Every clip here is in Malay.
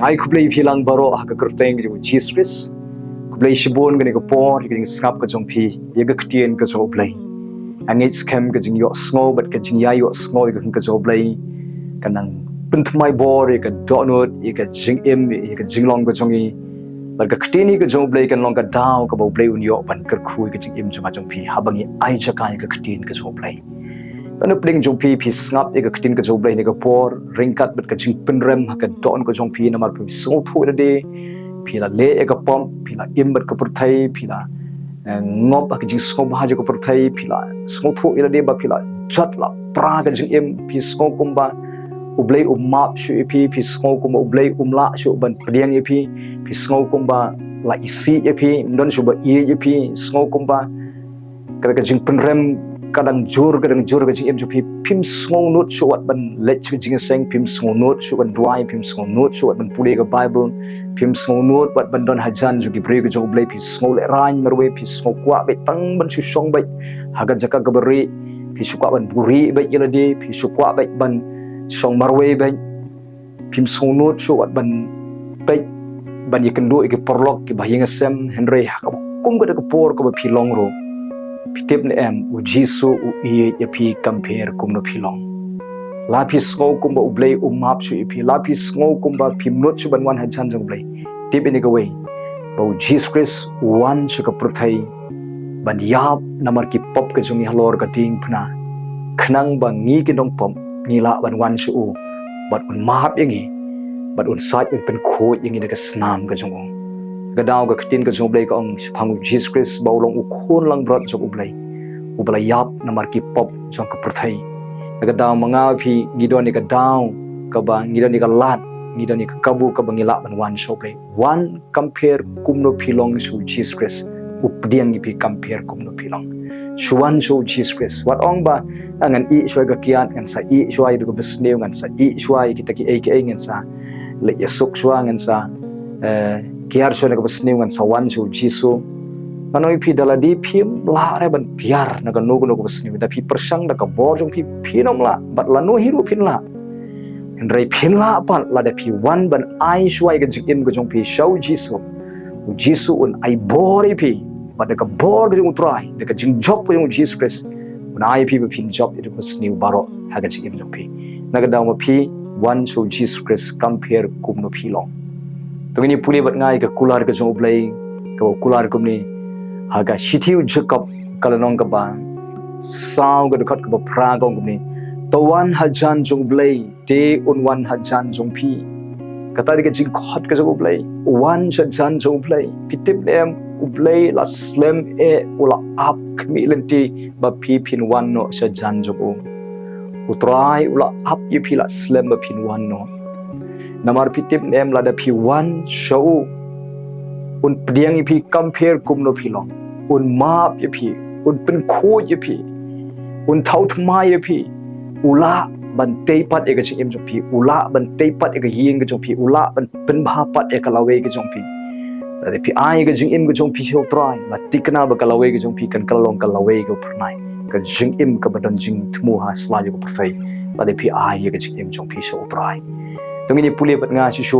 ai khublei philang baro ha ka kurteng ju Jesus khublei shibun gani ko por gani skap ka jong phi ye ga ktien ka zo blei angit scam ka jing yo sngo but ka jing ya yo sngo ka zo blei kanang penthmai bor ye ka donut ye ka jing im ye ka jing long ka jongi but ka ktini ka zo blei kan long ka daw ka bo blei un yo ban kar khui ka jing im chama jong phi habangi ai Jaka ka ktien ka zo blei anu pling jong phi snap ye ka ktin ka zo blei ni ka por ringkat bet ka jing penrem ha ka don ka jong phi na mar phi so thu de phi la le e ka pom phi la im bet ka purthai phi la ngop ka jing sngewbha jo ka purthai phi la sngo thu ila de ba phi la chat la pra ka jing im phi sngo kumba u blei map shu phi sngo kumba u blei la shu ban priang phi sngo kumba la isi phi don shu ba e phi sngo kumba ka jing penrem kadang jur ka jing em ju phim sngo nut shu wat ban let jingiaseng phim sngo nut shu ban dwai phim sngo nut shu wat ban pule ka bible phim sngo nut wat ban don hajan ju ki bre ka jo blei phi sngo le rain marwe phi sngo kwa be tang ban shu song bai haga Jaka ka beri phi shu kwa ban buri bai yela de phi shu kwa bai ban song marwe bai phim sngo nut shu wat ban bai ban ye kendo ke porlok ki bahing sem henry ha kum ka por ka phi long ro pitip ne em u jisu u ye phi compare kum no phi long la phi sngo kum ba u blei map chu phi la phi sngo kum ba phim not chu ban wan han chan jong blei tip in个way ba u Jesus Christ one chu ka prothai ban yap namar ki pop ka jong halor ka ding phna khnang ba ngi ki dong pom ni la ban wan chu u bat un map yangi bat un sai un pen kho yangi ne ka snam ka jong gadaw ka ktin ka jong blei ka ong phamu Jesus Christ ba long u khon lang brat jong u blai yap namar ki pop jong ka prothai gadaw manga phi gidon ni ka daw ka ba gidon ni ka lat gidon ni ka kabu ka bangila ban wan show blei one compare kum no philong su Jesus Christ u pdiang ni phi compare kum no philong shuan show Jesus Christ wat ong ba angan i shoi ka kian ngan sa i shoi du ka besneu ngan sa i shoi kita ki ai ngan sa le yesuk shwa ngan sa kiar shoi ka besneu ngan sa wan show Jesus manoi phi daladi phim la re ban kiar na ka no ko besneu da phi persang da ka bor jong phi nom la bat la no hiru phin la en rei phin la pa la da phi wan ban ai shoi ka jing im ka jong phi show Jesus un ai bori phi but the bor ka jong try the jing job jong Jesus Christ un ai phi phin job it was new baro ha ka jing im jong phi na ka daw ma phi one show Jesus Christ compare kum no phi long to ni puli bat ngai ka kular ka jong blei ka kular kum ni ha ka shitiu Jacob kalanong ka ba sao ka dukhat ka ba pra ka kum ni to one hajan jong blei te un one hajan jong phi kata ka jing khot ka jong blei one hajan jong blei pitip em u blei la slem e ula up kmi lenti ba phi phin one no hajan jong u try ula up ye phi la slem ba phin one no namar pitip em la da phi one show un pdiang ye phi compare kum no phi long un map ye phi un pen kho ye phi un thau thma ye phi ula ban tei pat e ka chim jong phi ula ban tei pat e ka hieng ka jong phi ula ban pen bha pat e ka lawe ka jong phi la de phi ai ka jing im ka jong phi show try la tikna ba ka lawe ka jong phi kan ka long ka lawe ka phnai ka jing im ka badan jing thmu ha sla jo ka perfai la de phi ai ka jing im jong phi show try to ni puli pat nga shi shu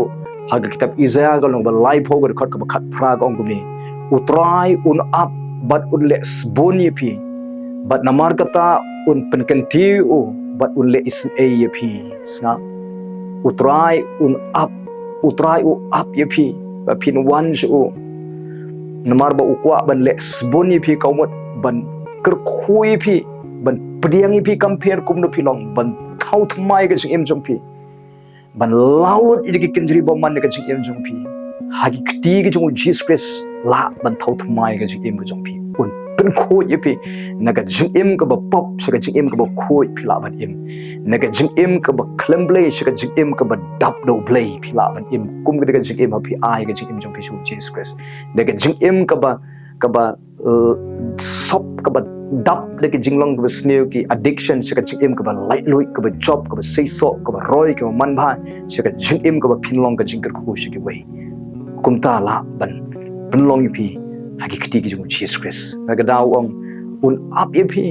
ha ka kitab Isaiah ka long ba live ho ka khat ka khat phra ka ong ni utrai un up but un le sbon ye phi but namar kata un pen kanti u but un le is a ye phi sna utrai un up ye phi ba phin one shu namar ba ukwa ban le sbon ye phi kaumot ban ker khui phi ban pdiang ye phi compare kum no phi long ban thau thmai ka jing em jong phi ban laulot idiki kenjri ba man ka jing em jong phi hagi kti ka jong Jesus Christ la ban thau thmai ka jing em ka jong phi un pen kho ye phi na ka jing em ka ba pop sa ka jing em ka ba kho phi la ban em na ka jing em ka ba klemblei sa ka jing em ka ba dap do blei phi la ban em kum ka jing em phi ai ka jing em jong phi Jesus Christ na ka jing em ka ba sop ka ba dap le ka jing long ka ba sneu ki addiction sa ka jing em ka ba light loit ka ba job ka ba sei so ka ba roi ka ba man bha sa ka jing em ka ba phin long ka jing ka khu shi ki wei kumta la ban pen long phi hagi kti ki jong Jesus Christ na ka daw ong un up ye phi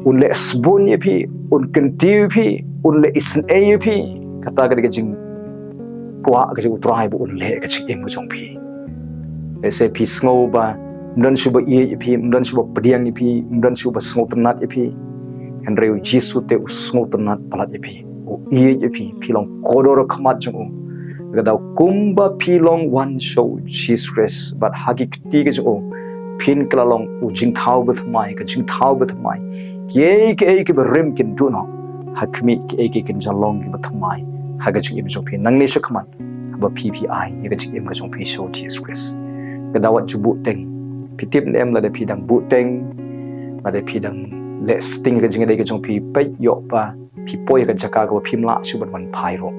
un le sbon ye phi un kanti phi un le isn a ye phi kata ka jing kwa ka ju trai bu un le ka chi em ka jong phi le se phi sngewbha mdan suba ye phi mdan suba pdiang phi mdan suba sngotanat phi han reu jisu te sngotanat palat phi o ye phi long kodor khamat jong ga da kumba phi long one show jesus but hagi ti ga jo phin kala long u jing thau with mai ka jing thau with mai ke rim kin du no hakmi ke kin jalong ki bathmai haga ching im jong phi nang ne shakman ba phi ye ga ching im ga jong phi show jesus christ ga da wat ju bu teng phi tip nem la de phi dang bu teng la de phi dang le sting ga jing de ga jong phi pe yo pa phi poi ga jaka ga phim la su ban wan phai ro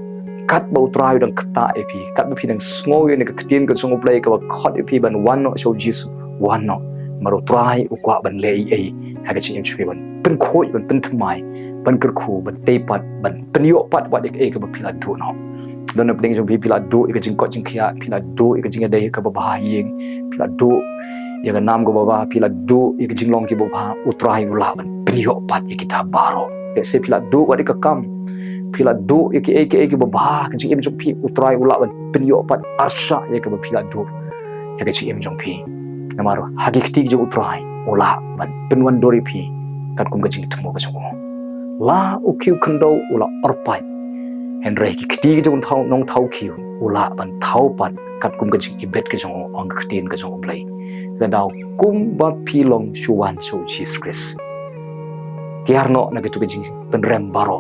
kat ba utrai dang khata e phi kat ba phi dang sngo ye ne ga ktin ga jong play ga khot e phi ban one no show jesus one no maro trai u kwa ban le ai haga ching im chu ban pen khoi ban pen thmai ban ker khu ban te pat ban penyo pat wat ek ba phila du no don up ding jong phila du ek jing ko jing khia phila du ek jing dei ka ba yeng phila du ya ga nam go ba phila du ek jing long ki ba utrai ula ban penyo pat ek ta baro ek se phila du wat ek kam phila du ek ba ka jing em jong phi utrai ula ban penyo pat arsha ek ba phila du ek jing em jong phi namaro hagikti jo utrai ula ban penwan dori phi kat kum ka jing thmo ka jong la ukiu kendo ula orpai henry ki kti jong thau nong thau kiu ula ban thau pat kat kum ka jing ibet ka jong ong ktin ka jong blai ga daw kum ba pilong shuwan so jesus christ kiarno na ka tu ka jing pen rem baro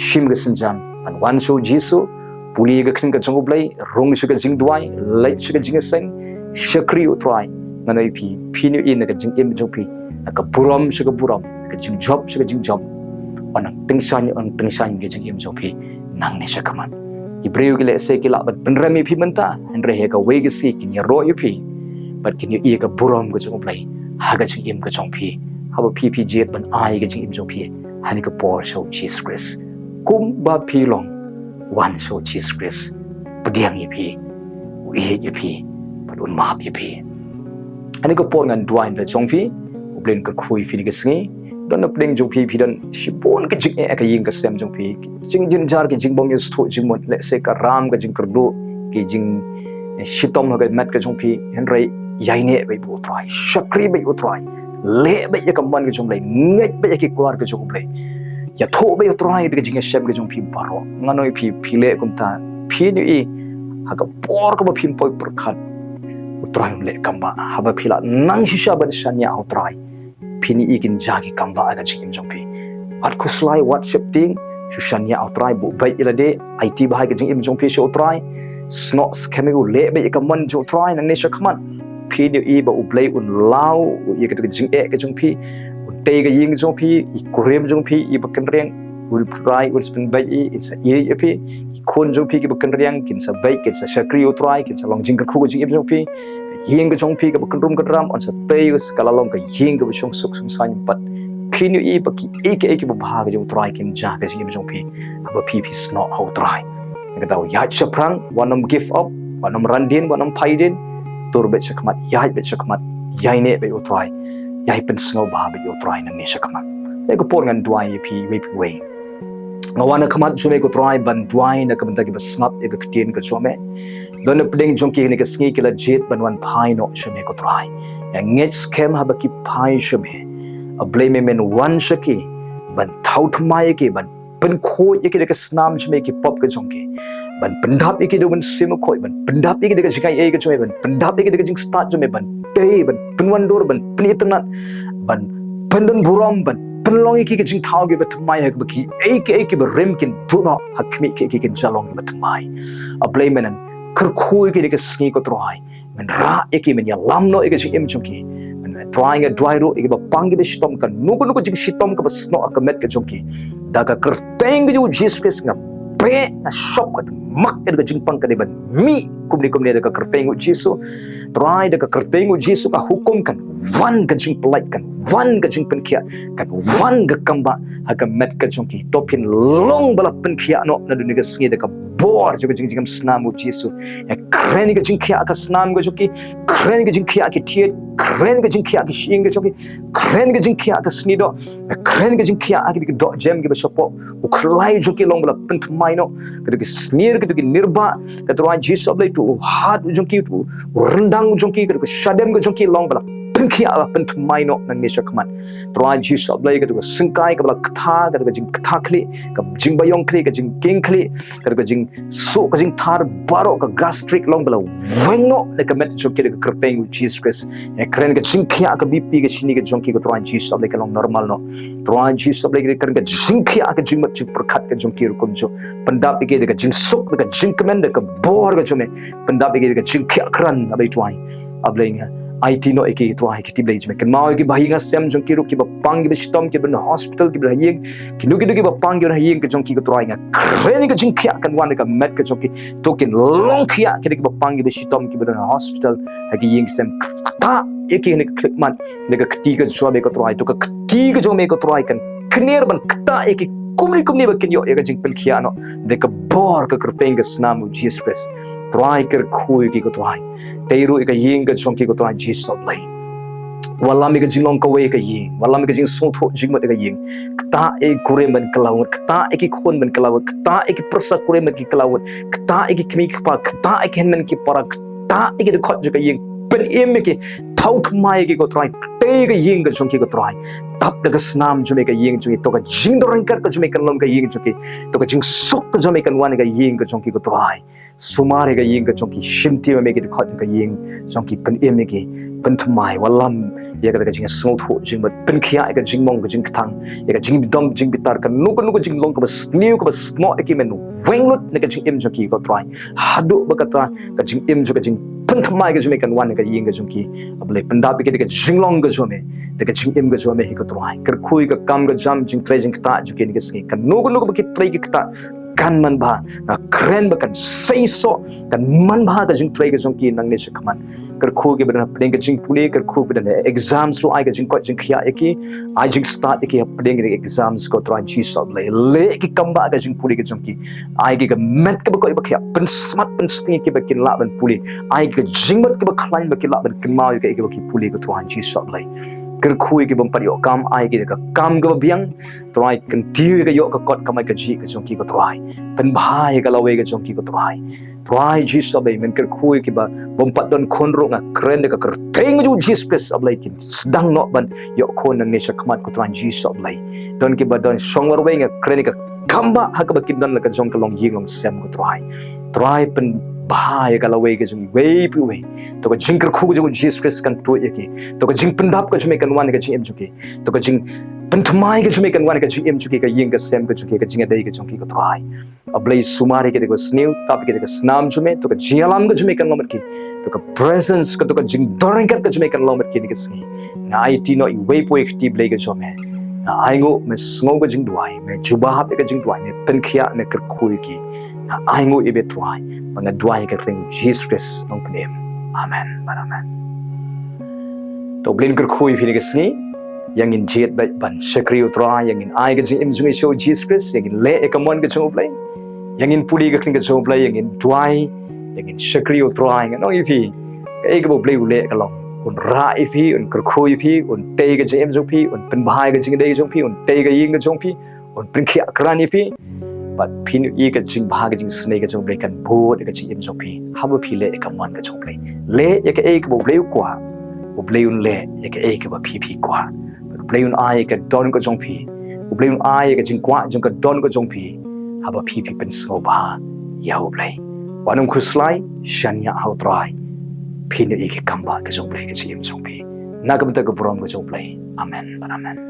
shim ga sanjam an wan so jesus puli ga khin ka jong blai rong shi ka jing dwai lait shi ka jingiaseng shakri utrai nanai phi ni in ka jing im jong phi ka buram shi ka buram ka jing job shi ka jing job anang tengsan ge jing im jong phi nang ne shakaman ibreu ge le se ki la bat penrami phi menta andre he ka we ge si kin ya ro yu phi bat kin yu ka buram ge jong plai ha ga jing im ka jong phi ha ba phi jet ban ai ge jing im jong phi hani ka por show jesus christ kum ba phi long one show jesus christ pdiang yi phi we yi phi bat un ma yi phi ani ka por ngan dwai la jong phi ublen ka khui phi ge sngi don up ding jong phi don shibun ka jing ka ying ka sem jong phi jing jin jar ke jing bong yes tho jing mon le se ka ram ka jing kardo ke jing shitom ka mat ka jong phi henry yai ne bai bu try shakri bai u try le bai ka man ka jong lai ngai bai ki kwar ka jong lai ya tho bai u try ka jing sem ka jong phi baro nganoi phi le kum ta phi ni ha ka por ka ba phim poi par khat u try le kamba ha ba phila nang shisha ban shanya u try phini ikin jagi kambah aga chim jong phi at khuslai what shifting shushanya outrai bu bai ilade it bahai ke jing im jong phi sho try snots chemical le bai ka man jo try nang ne shakman phini i ba u blei un lau u ye ke jing e ke jong phi un te ga ying jong phi i kurem jong phi i ba kan reng ul try ul spin bai i it's a e phi khon jong phi ke ba kan reng kin sa bai kin sa shakri u try kin sa long jing ka khu jing im jong phi ying ka jong phi ka kan rum ka ram on sa teus kala long ka ying ka sung suk sung san pat phin yu i ba ki ek ba bha ka jong try kim ja ka jing jong phi ba phi sno how try ka daw ya chaprang wanam give up wanam randin wanam paidin tur be chakmat ya be chakmat yai ne be u try yai pen sngewbha be u try na ne chakmat le ko por ngan dwai phi we phi we ngawana khamat chume ko try ban dwai na ka ban ta ki ba snap e ka ktien ka chome don pding jongki ni ka sngi kila jet banwan phai no shame ko try ngech scam ha ba ki phai shame a blame men one shaki ban thaut mai ke ban pen kho ye ke ka snam shame ki pop ka jongki ban pendap ye ke do ban sim khoi ban pendap ye ke ka jikai ye ke chome ban pendap ye ke ka jing start jome ban te ban penwan dor ban penitnat ban pendon buram ban penlong ye ke jing thau ge ba thmai ha ba ki ek ba rem kin do no hakmi ke kin jalong ba thmai a blame men kerkhui ke ke sngi ko try men ra eki men ya lamno eki jing im chungki men trying a dwai ro eki ba pangi be shitom kan nuko jing shitom ka ba sno ka met ke chungki da ka kerteng ju jesus nga pre na shop ka mak ke jing pang ka de ban mi kumni da ka kerteng jesus try da ka kerteng jesus ka hukum kan van ka jing polite kan van ka jing pen kia kan van ka kamba ha ka met ka chungki topin long bala pen kia no na dunia sngi da ka bor jo jing jing snam u jisu e kren ga jing khia ka snam ga joki kren ga jing khia ki thiet kren ga jing khia ki shing ga joki kren ga jing khia ka snido kren ga jing khia ki do jem ga sopo u khlai joki long bla pent maino ga ki sneer ga ki nirba ka tro jisu ablai tu hat joki tu rendang joki ga shadem ga joki long bla kia pent maino nang nisha kaman tro jisu ablai ga tu singkai ka bla kथा ga jing kथा khli ka jing bayong khli ka jing king khli ka jing so ka jing thar baro ka gastric long bla wengno le ka met joki ga kyrpang Jesus Christ e kren ga jing khia ka bp ga shini ga jonki ga tro jisu ablai ka long normal no tro jisu ablai ga kren ga jing khia ka jing mat jing prakhat ka jonki ru kum jo pandap ge ga jing sok ga jing command ga bor ga jome pandap ge ga jing khia kran abai twai ablai nga IT no eki twa ki tiblai jme kan mau ki bahinga sem jong ki ru ki ba pang ki shitom ki ben hospital ki ba yeng ki nu ki ba pang ki ra yeng ki jong ki twa nga kren ki jing khia kan wan ka met ka jong ki token long khia ki ba pang ki shitom ki ben hospital ha ki yeng sem ta eki ne click man ne ka kti ka jwa be ka twa to ka kti ka jong me ka twa kan kner ban kta eki kumni ba kin yo e ka jing pel khia no de ka bor ka kyrpang ka snam Jesus Christ try ker khui ki ko try teiru ka ying ka chong ki ko try Jesus Blei wala mi ka jinglong ka we ka ying wala mi ka jing so tho jing ma ka ying kta e kure man kalawat kta e ki khon man kalawat kta e ki prasa kure man ki kalawat kta e ki khmi pa kta e ki hen man ki para kta e ki khot ju ka ying pen em ki thau khmai ki ko try te ka ying ka chong ki ko try tap da ka snam ju me ka ying ju to ka jing do ran kar ka ju me kan lom ka ying ju ki to ka jing sok ka ju me kan wan ka ying ka chong ki ko try sumare ga ying ka chongki shimti ma meki khot ka ying chongki pen emeki pen thmai walam ya ka jing snow tho jing but pen khia ka jing mong ka jing thang ya ka jing bidom jing bitar ka nu ka jing long ka bas new ka bas no eki men wenglut ne ka jing em chongki ko try hadu ba ka ta ka jing em jo ka jing pen thmai ka jing kan wan ka ying ka chongki able panda bi ka jing long ka jome de ka jing em ka jome hi ko try kar khui ka kam ka jam jing tre jing ta ju ke ni ka ski ka nu ka ki tre ki ta kan man ba na kren ba kan sei so kan man ba ka jing trai ka jong ki nang ne se khaman kar khu ke bana pdeng ka jing puli kar khu bana exams so ai ka jing ko jing khia eki ai jing start eki pdeng ke exams ko try chi so le ki kambah ka jing puli ka jong ki ai ki met ka ba ko ba khia pen smart pen sting ki ba kin la ban puli ai ka jing mat ka ba khlain ba ki la ban kin mau ka eki ba ki puli ka try chi so ker khui ki bam pariyo kam ai ki ka kam ga biang try kan tiu ka yo ka kot ka mai ka ji ka jong ki ko try pen bhai ka lawe ka jong ki ko try ji so be men ker khui ki ba bam pat don khon ro nga kren ka ker teng ju ji space ablai kin sedang no ban yo khon nang ne sa khamat ko try ji so ablai don ki ba don song war we nga kren ka kambah ha ka ba kin don la ka jong ka long ying long sem ko try pen bhai ka lawe ka jong we to ka jing ker khu jo ji space kan to yeki to ka jing pendap ka jme kan wan ka jing em juki to ka jing penthmai ka jme kan wan ka jing em juki ka ying ka sem ka juki ka jing dai ka jong ki ka try ablai sumari ke ko snew tap ke ka snam jume to ka jialam ka jme kan lomat ki to ka presence ka to ka jing dorang ka jme kan lomat ki ni ka sngi na it no i we po ek ti blai ka jome na ai ngo me sngo ka jing dwai me juba ha ka jing dwai me pen khia me ker khu ki na ai ngo i be twai mga dwai ka thing Jesus Christ nong pnem amen amen to blin ker khu i ka sngi yang in jet ba ban shakri utra yang in ai ka jing im jung show Jesus Christ yang in le ekamon ka jong blai yang in puli ka thing ka jong blai yang in dwai yang in shakri utra yang no i phi ka ek bo blai le ka long un ra i phi un ker khu i phi un te ka jing im jong phi un pen bhai ka jing dai jong phi un te ka ying ka jong phi un pin khia kran i phi but phin i ka jing bha ka jing snai ka jong blai kan bo ka jing im jong phi ha bo phi le ekamon ka jong blai le ya ka ek bo blai kwa bo blai un le ya ka ek ba phi kwa blai un ai ka don ko jong phi blai un ai ka jing kwa jong ka don ko jong phi ha ba phi pen sngewbha ya blai wanum khuslai shanya hau trai phin i ki kambah ka jong blai ka jing jong phi na ka ta ka brom ka jong blai amen amen